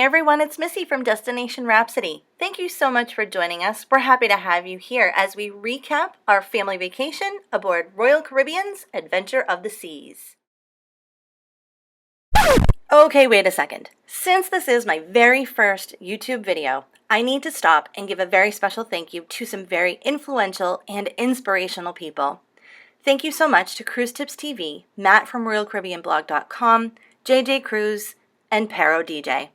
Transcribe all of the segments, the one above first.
everyone, it's Missy from Destination Rhapsody. Thank you so much for joining us. We're happy to have you here as we recap our family vacation aboard Royal Caribbean's Adventure of the Seas. Okay, wait a second. Since this is my very first YouTube video, I need to stop and give a very special thank you to some very influential and inspirational people. Thank you so much to Cruise Tips TV, Matt from RoyalCaribbeanBlog.com, JJ Cruise, and Pero DJ.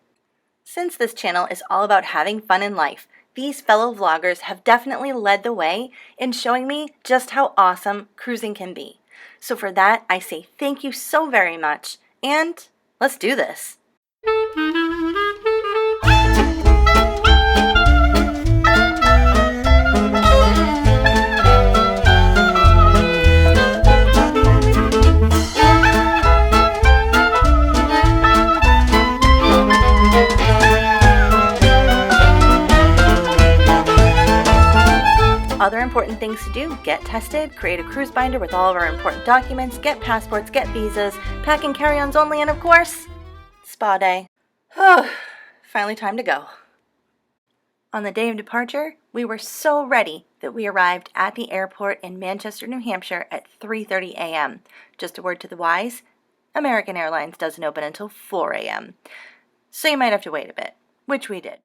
Since this channel is all about having fun in life, these fellow vloggers have definitely led the way in showing me just how awesome cruising can be. So for that, I say thank you so very much, and let's do this. Other important things to do: get tested, create a cruise binder with all of our important documents, get passports, get visas, pack and carry-ons only, and of course, spa day. Finally time to go. On the day of departure, we were so ready that we arrived at the airport in Manchester, New Hampshire at 3:30 a.m. Just a word to the wise, American Airlines doesn't open until 4 a.m. So you might have to wait a bit, which we did.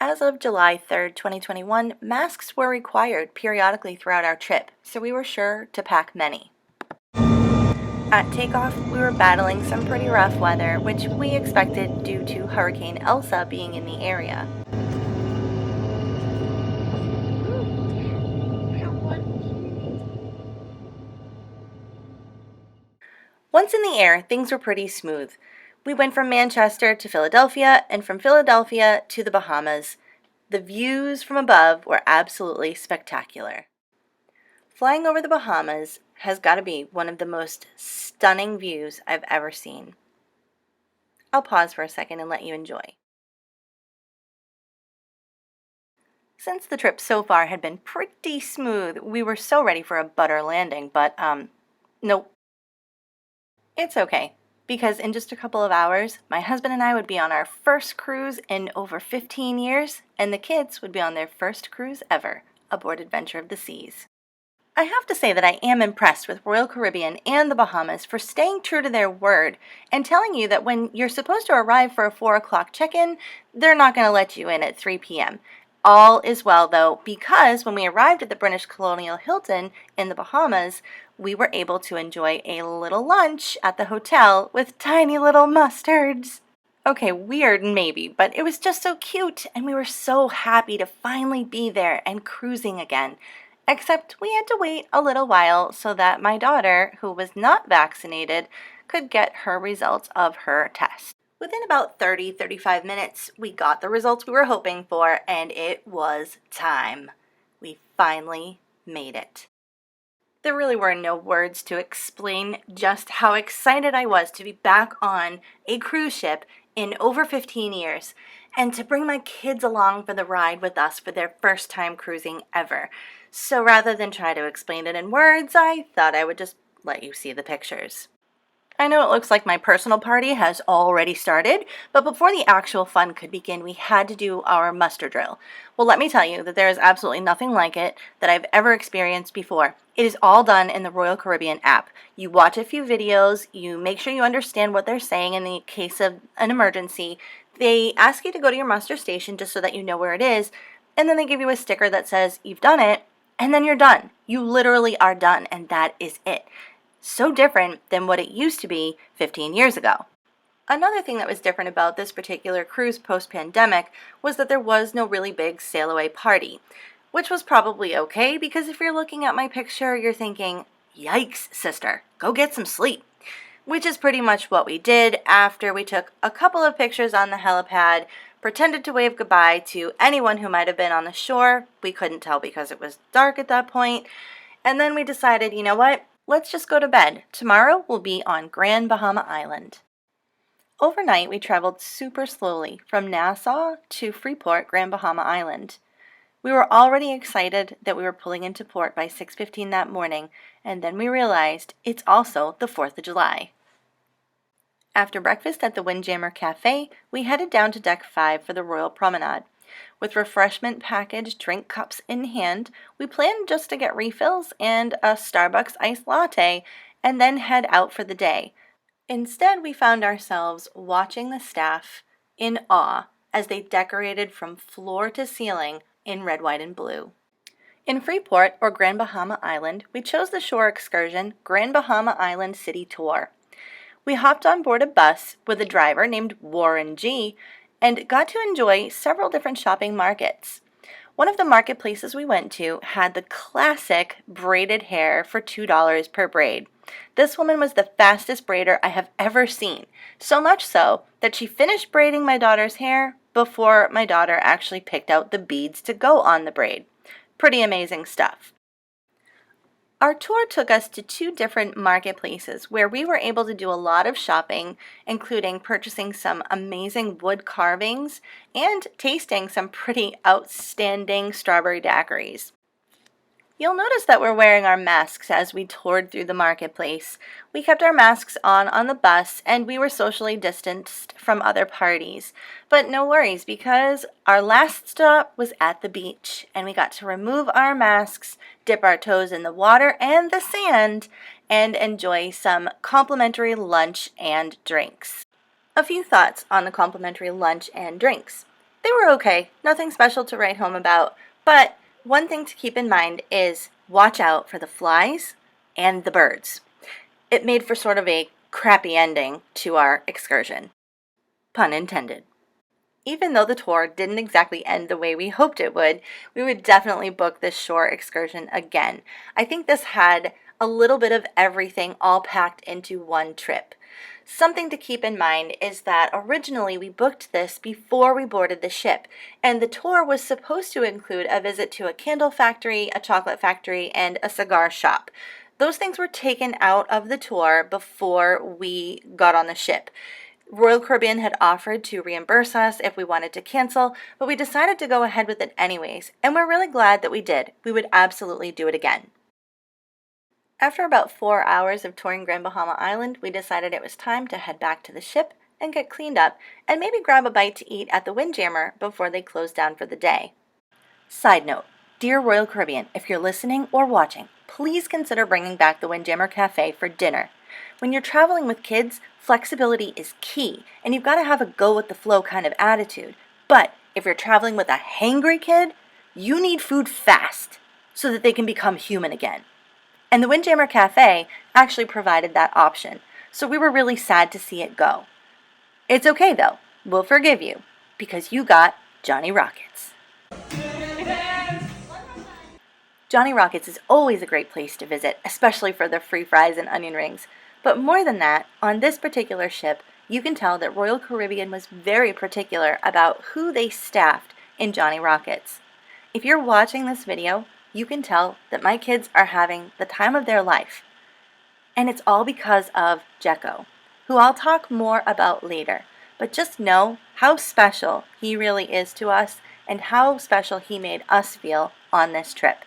As of July 3rd, 2021, masks were required periodically throughout our trip, so we were sure to pack many. At takeoff, we were battling some pretty rough weather, which we expected due to Hurricane Elsa being in the area. Once in the air, things were pretty smooth. We went from Manchester to Philadelphia, and from Philadelphia to the Bahamas. The views from above were absolutely spectacular. Flying over the Bahamas has got to be one of the most stunning views I've ever seen. I'll pause for a second and let you enjoy. Since the trip so far had been pretty smooth, we were so ready for a butter landing, but nope. It's okay, because in just a couple of hours, my husband and I would be on our first cruise in over 15 years, and the kids would be on their first cruise ever aboard Adventure of the Seas. I have to say that I am impressed with Royal Caribbean and the Bahamas for staying true to their word and telling you that when you're supposed to arrive for a 4 o'clock check-in, they're not going to let you in at 3 p.m. All is well, though, because when we arrived at the British Colonial Hilton in the Bahamas, we were able to enjoy a little lunch at the hotel with tiny little mustards. Okay, weird maybe, but it was just so cute, and we were so happy to finally be there and cruising again. Except we had to wait a little while so that my daughter, who was not vaccinated, could get her results of her test. Within about 30-35 minutes, we got the results we were hoping for, and it was time. We finally made it. There really were no words to explain just how excited I was to be back on a cruise ship in over 15 years, and to bring my kids along for the ride with us for their first time cruising ever. So rather than try to explain it in words, I thought I would just let you see the pictures. I know it looks like my personal party has already started, but before the actual fun could begin, we had to do our muster drill. Well, let me tell you that there is absolutely nothing like it that I've ever experienced before. It is all done in the Royal Caribbean app. You watch a few videos, you make sure you understand what they're saying in the case of an emergency. They ask you to go to your muster station just so that you know where it is, and then they give you a sticker that says you've done it, and then you're done. You literally are done, and that is it. So different than what it used to be 15 years ago. Another thing that was different about this particular cruise post-pandemic was that there was no really big sail-away party, which was probably okay, because if you're looking at my picture, you're thinking, yikes, sister, go get some sleep. Which is pretty much what we did after we took a couple of pictures on the helipad, pretended to wave goodbye to anyone who might have been on the shore. We couldn't tell because it was dark at that point. And then we decided, you know what? Let's just go to bed. Tomorrow we'll be on Grand Bahama Island. Overnight, we traveled super slowly from Nassau to Freeport, Grand Bahama Island. We were already excited that we were pulling into port by 6:15 that morning, and then we realized it's also the 4th of July. After breakfast at the Windjammer Cafe, we headed down to Deck 5 for the Royal Promenade. With refreshment package drink cups in hand, we planned just to get refills and a Starbucks iced latte and then head out for the day. Instead, we found ourselves watching the staff in awe as they decorated from floor to ceiling in red, white, and blue. In Freeport, or Grand Bahama Island, we chose the shore excursion Grand Bahama Island City Tour. We hopped on board a bus with a driver named Warren G. and got to enjoy several different shopping markets. One of the marketplaces we went to had the classic braided hair for $2 per braid. This woman was the fastest braider I have ever seen, so much so that she finished braiding my daughter's hair before my daughter actually picked out the beads to go on the braid. Pretty amazing stuff. Our tour took us to 2 different marketplaces where we were able to do a lot of shopping, including purchasing some amazing wood carvings and tasting some pretty outstanding strawberry daiquiris. You'll notice that we're wearing our masks as we toured through the marketplace. We kept our masks on the bus, and we were socially distanced from other parties. But no worries, because our last stop was at the beach, and we got to remove our masks, dip our toes in the water and the sand, and enjoy some complimentary lunch and drinks. A few thoughts on the complimentary lunch and drinks. They were okay, nothing special to write home about, but one thing to keep in mind is watch out for the flies and the birds. It made for sort of a crappy ending to our excursion. Pun intended. Even though the tour didn't exactly end the way we hoped it would definitely book this shore excursion again. I think this had a little bit of everything all packed into one trip. Something to keep in mind is that originally we booked this before we boarded the ship, and the tour was supposed to include a visit to a candle factory, a chocolate factory, and a cigar shop. Those things were taken out of the tour before we got on the ship. Royal Caribbean had offered to reimburse us if we wanted to cancel, but we decided to go ahead with it anyways, and we're really glad that we did. We would absolutely do it again. After about 4 hours of touring Grand Bahama Island, we decided it was time to head back to the ship and get cleaned up and maybe grab a bite to eat at the Windjammer before they closed down for the day. Side note, dear Royal Caribbean, if you're listening or watching, please consider bringing back the Windjammer Cafe for dinner. When you're traveling with kids, flexibility is key, and you've got to have a go-with-the-flow kind of attitude. But if you're traveling with a hangry kid, you need food fast so that they can become human again. And the Windjammer Cafe actually provided that option, so we were really sad to see it go. It's okay though, we'll forgive you, because you got Johnny Rockets. Johnny Rockets is always a great place to visit, especially for the free fries and onion rings. But more than that, on this particular ship, you can tell that Royal Caribbean was very particular about who they staffed in Johnny Rockets. If you're watching this video, you can tell that my kids are having the time of their life. And it's all because of Jekko, who I'll talk more about later. But just know how special he really is to us and how special he made us feel on this trip.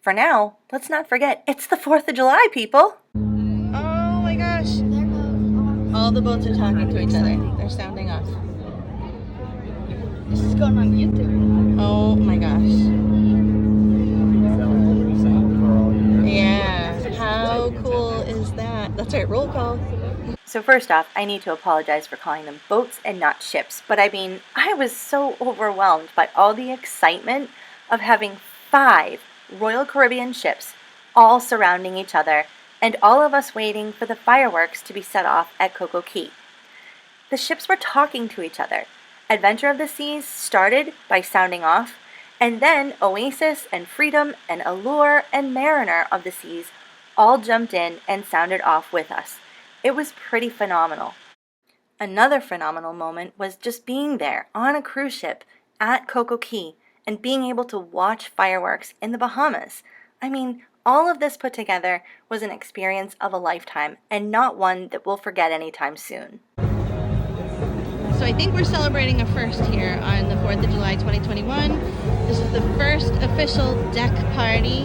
For now, let's not forget, it's the 4th of July, people! Oh my gosh! All the boats are talking to each other. They're sounding off. This is going on YouTube. Oh my gosh. Yeah, how cool is that? That's right, roll call. So first off, I need to apologize for calling them boats and not ships, but I mean, I was so overwhelmed by all the excitement of having 5 Royal Caribbean ships all surrounding each other and all of us waiting for the fireworks to be set off at Coco Key. The ships were talking to each other. Adventure of the Seas started by sounding off, and then Oasis and Freedom and Allure and Mariner of the Seas all jumped in and sounded off with us. It was pretty phenomenal. Another phenomenal moment was just being there on a cruise ship at Coco Key and being able to watch fireworks in the Bahamas. I mean, all of this put together was an experience of a lifetime and not one that we'll forget anytime soon. So I think we're celebrating a first here on the 4th of July 2021. This is the first official deck party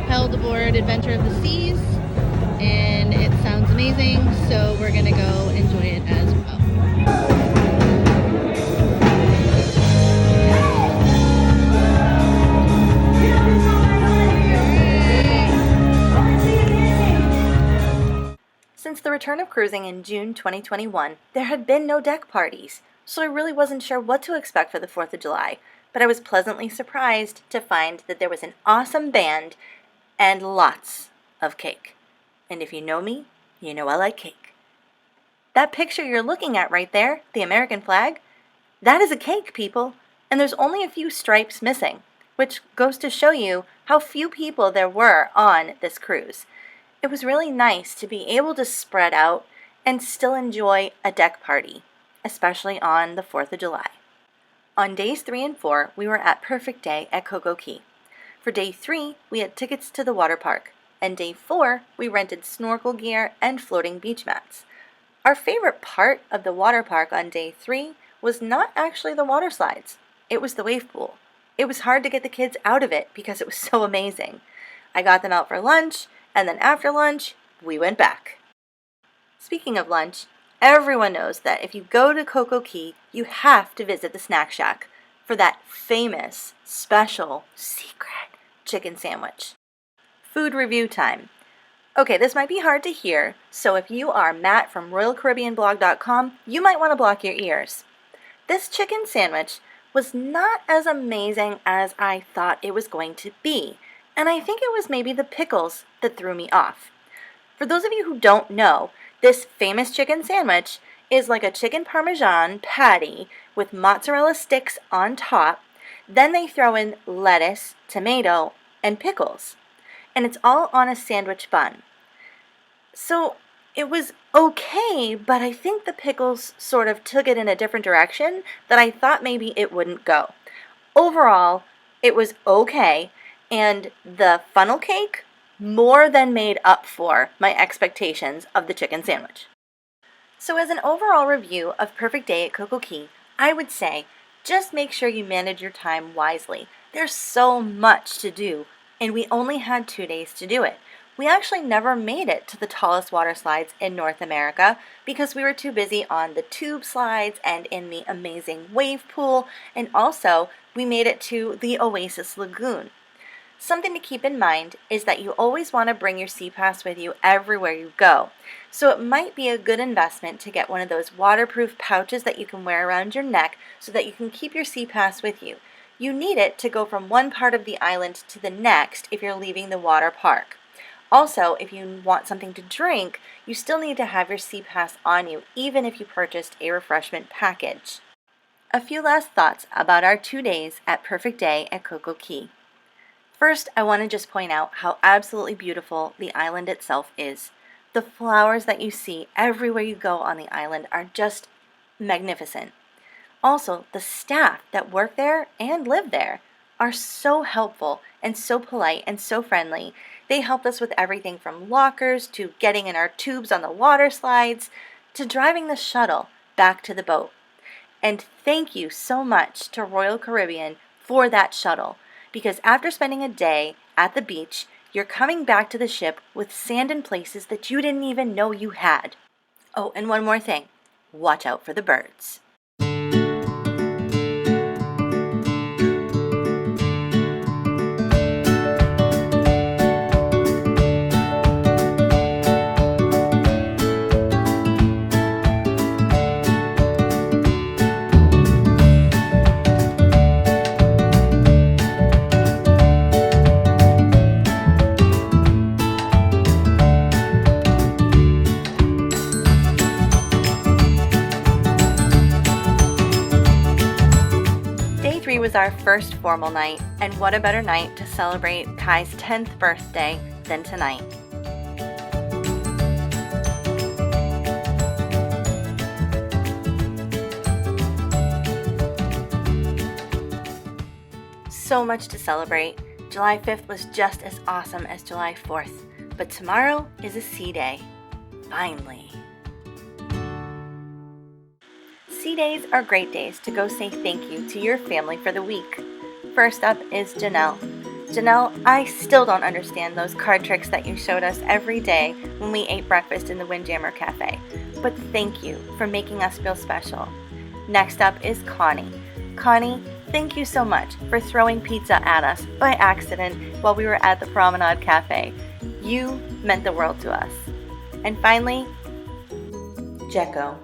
held aboard Adventure of the Seas, and it sounds amazing, so we're gonna go enjoy the return of cruising in June 2021, there had been no deck parties, so I really wasn't sure what to expect for the 4th of July, but I was pleasantly surprised to find that there was an awesome band and lots of cake. And if you know me, you know I like cake. That picture you're looking at right there, the American flag, that is a cake, people, and there's only a few stripes missing, which goes to show you how few people there were on this cruise. It was really nice to be able to spread out and still enjoy a deck party, especially on the 4th of July. On days 3 and 4, we were at Perfect Day at Coco Key. For day 3, we had tickets to the water park, and day 4, we rented snorkel gear and floating beach mats. Our favorite part of the water park on day 3 was not actually the water slides. It was the wave pool. It was hard to get the kids out of it because it was so amazing. I got them out for lunch, and then after lunch, we went back. Speaking of lunch, everyone knows that if you go to Coco Key, you have to visit the Snack Shack for that famous, special, secret chicken sandwich. Food review time. Okay, this might be hard to hear, so if you are Matt from RoyalCaribbeanBlog.com, you might want to block your ears. This chicken sandwich was not as amazing as I thought it was going to be, and I think it was maybe the pickles that threw me off. For those of you who don't know, this famous chicken sandwich is like a chicken parmesan patty with mozzarella sticks on top, then they throw in lettuce, tomato, and pickles, and it's all on a sandwich bun. So it was okay, but I think the pickles sort of took it in a different direction that I thought maybe it wouldn't go. Overall, it was okay, and the funnel cake more than made up for my expectations of the chicken sandwich. So as an overall review of Perfect Day at Coco Key, I would say just make sure you manage your time wisely. There's so much to do, and we only had 2 days to do it. We actually never made it to the tallest water slides in North America because we were too busy on the tube slides and in the amazing wave pool, and also we made it to the Oasis Lagoon. Something to keep in mind is that you always want to bring your sea pass with you everywhere you go. So it might be a good investment to get one of those waterproof pouches that you can wear around your neck so that you can keep your sea pass with you. You need it to go from one part of the island to the next if you're leaving the water park. Also, if you want something to drink, you still need to have your sea pass on you, even if you purchased a refreshment package. A few last thoughts about our 2 days at Perfect Day at Coco Key. First, I want to just point out how absolutely beautiful the island itself is. The flowers that you see everywhere you go on the island are just magnificent. Also, the staff that work there and live there are so helpful and so polite and so friendly. They helped us with everything from lockers to getting in our tubes on the water slides to driving the shuttle back to the boat. And thank you so much to Royal Caribbean for that shuttle, because after spending a day at the beach, you're coming back to the ship with sand in places that you didn't even know you had. Oh, and one more thing. Watch out for the birds. Was our first formal night, and what a better night to celebrate Kai's 10th birthday than tonight. So much to celebrate. July 5th was just as awesome as July 4th, but tomorrow is a sea day. Finally. Sea days are great days to go say thank you to your family for the week. First up is Janelle. Janelle, I still don't understand those card tricks that you showed us every day when we ate breakfast in the Windjammer Cafe, but thank you for making us feel special. Next up is Connie. Connie, thank you so much for throwing pizza at us by accident while we were at the Promenade Cafe. You meant the world to us. And finally, Gecko.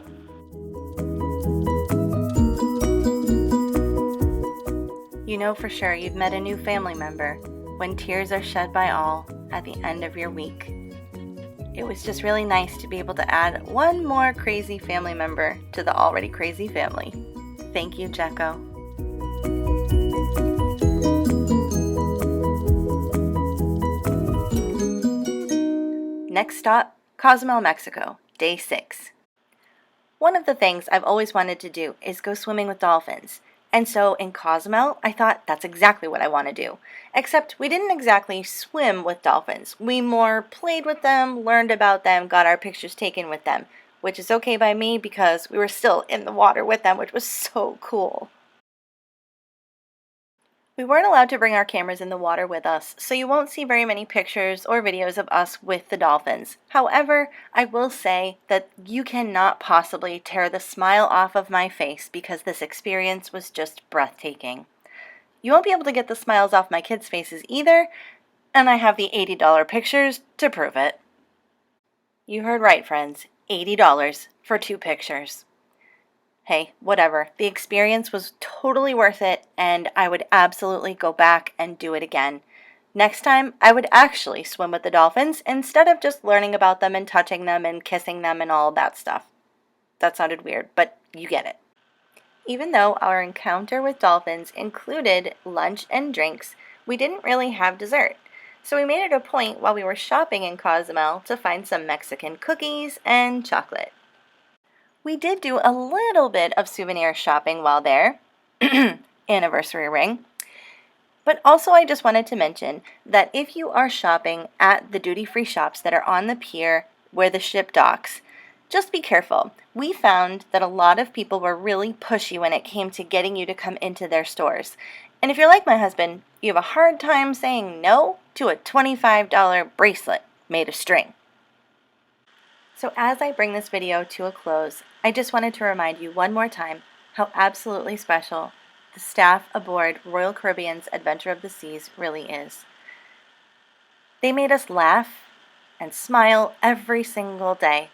You know for sure you've met a new family member when tears are shed by all at the end of your week. It was just really nice to be able to add one more crazy family member to the already crazy family. Thank you, Gecko. Next stop, Cozumel, Mexico, day 6. One of the things I've always wanted to do is go swimming with dolphins. And so in Cozumel, I thought that's exactly what I want to do. Except we didn't exactly swim with dolphins. We more played with them, learned about them, got our pictures taken with them, which is okay by me because we were still in the water with them, which was so cool. We weren't allowed to bring our cameras in the water with us, so you won't see very many pictures or videos of us with the dolphins. However, I will say that you cannot possibly tear the smile off of my face because this experience was just breathtaking. You won't be able to get the smiles off my kids' faces either, and I have the $80 pictures to prove it. You heard right, friends. $80 for 2 pictures. Hey, whatever. The experience was totally worth it, and I would absolutely go back and do it again. Next time, I would actually swim with the dolphins instead of just learning about them and touching them and kissing them and all that stuff. That sounded weird, but you get it. Even though our encounter with dolphins included lunch and drinks, we didn't really have dessert. So we made it a point while we were shopping in Cozumel to find some Mexican cookies and chocolate. We did do a little bit of souvenir shopping while there, anniversary ring. But also I just wanted to mention that if you are shopping at the duty-free shops that are on the pier where the ship docks, just be careful. We found that a lot of people were really pushy when it came to getting you to come into their stores. And if you're like my husband, you have a hard time saying no to a $25 bracelet made of string. So as I bring this video to a close, I just wanted to remind you one more time how absolutely special the staff aboard Royal Caribbean's Adventure of the Seas really is. They made us laugh and smile every single day.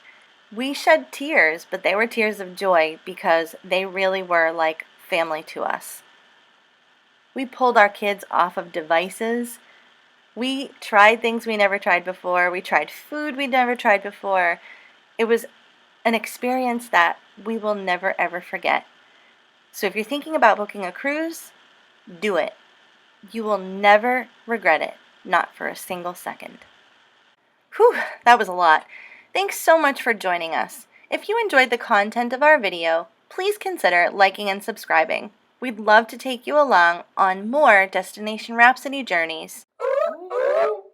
We shed tears, but they were tears of joy because they really were like family to us. We pulled our kids off of devices. We tried things we never tried before. We tried food we'd never tried before. It was an experience that we will never ever forget. So if you're thinking about booking a cruise, do it. You will never regret it, not for a single second. Whew, that was a lot. Thanks so much for joining us. If you enjoyed the content of our video, please consider liking and subscribing. We'd love to take you along on more Destination Rhapsody journeys.